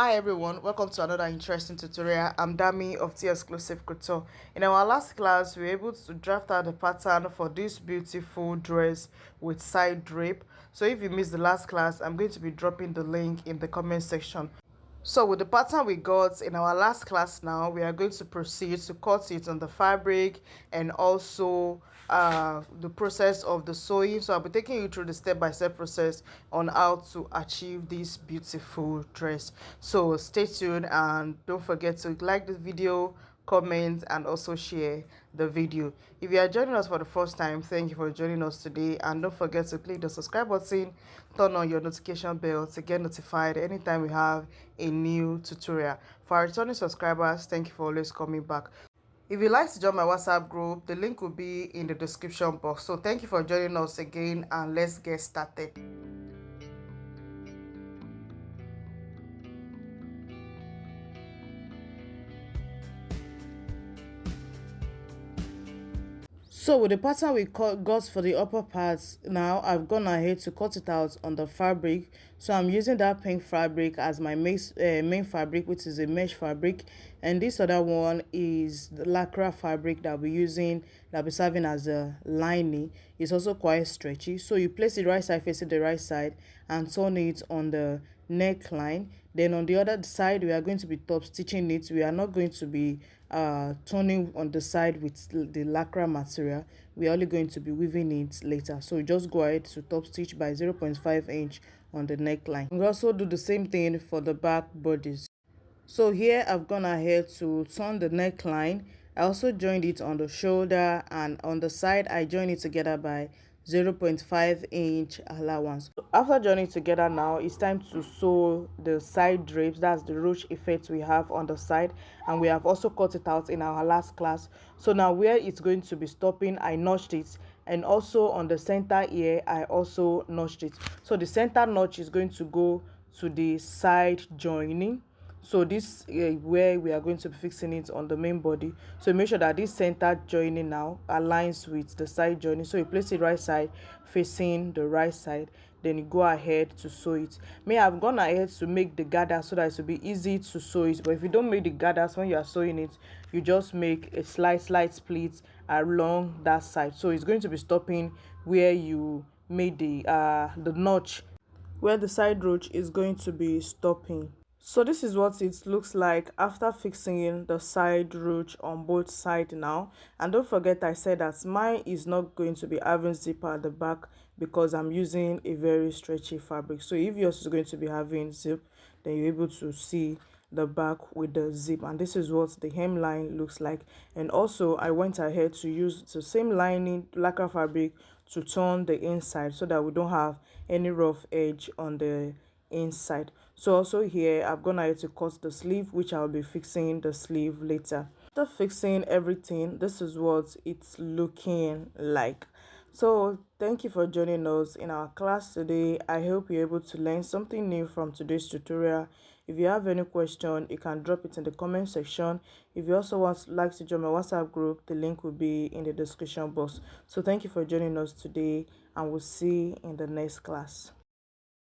Hi everyone, welcome to another interesting tutorial. I'm Dami of 𝐓𝐻𝐂𝐇. In our last class, we were able to draft out the pattern for this beautiful dress with side drape. So if you missed the last class, I'm going to be dropping the link in the comment section. So with the pattern we got in our last class now, we are going to proceed to cut it on the fabric and also the process of the sewing. So I'll be taking you through the step-by-step process on how to achieve this beautiful dress. So stay tuned and don't forget to like this video, comment, and also share the video. If you are joining us for the first time, thank you for joining us today, and don't forget to click the subscribe button, turn on your notification bell to get notified anytime we have a new tutorial. For our returning subscribers, thank you for always coming back. If you'd like to join my WhatsApp group, the link will be in the description box. So thank you for joining us again, and let's get started. So with the pattern we got for the upper parts, now I've gone ahead to cut it out on the fabric. So I'm using that pink fabric as my main fabric, which is a mesh fabric, and this other one is the lycra fabric that we're using, that we're serving as a lining. It's also quite stretchy. So you place it right side facing the right side and turn it on the neckline. Then on the other side, we are going to be top stitching it. We are not going to be turning on the side with the lycra material. We are only going to be weaving it later. So just go ahead to top stitch by 0.5 inch on the neckline. We also do the same thing for the back bodice. So here I've gone ahead to turn the neckline. I also joined it on the shoulder, and on the side I joined it together by 0.5 inch allowance. So after joining together, now it's time to sew the side drapes. That's the ruched effect we have on the side, and we have also cut it out in our last class. So now where it's going to be stopping, I notched it, and also on the center here I also notched it. So the center notch is going to go to the side joining. So this where we are going to be fixing it on the main body. So make sure that this center joining now aligns with the side joining. So you place it right side facing the right side, then you go ahead to sew it. May have gone ahead to make the gather so that it will be easy to sew it, but if you don't make the gathers when you are sewing it, you just make a slight split along that side. So it's going to be stopping where you made the notch, where the side roach is going to be stopping. So this is what it looks like after fixing the side roach on both sides now. And don't forget, I said that mine is not going to be having zipper at the back because I'm using a very stretchy fabric. So if yours is going to be having zip, then you're able to see the back with the zip. And this is what the hemline looks like. And also I went ahead to use the same lining lycra fabric to turn the inside so that we don't have any rough edge on the inside. So also here I've gone ahead to cut the sleeve, which I'll be fixing the sleeve later. After fixing everything, this is what it's looking like. So thank you for joining us in our class today. I hope you're able to learn something new from today's tutorial. If you have any question, you can drop it in the comment section. If you also like to join my WhatsApp group, the link will be in the description box. So thank you for joining us today, and we'll see you in the next class.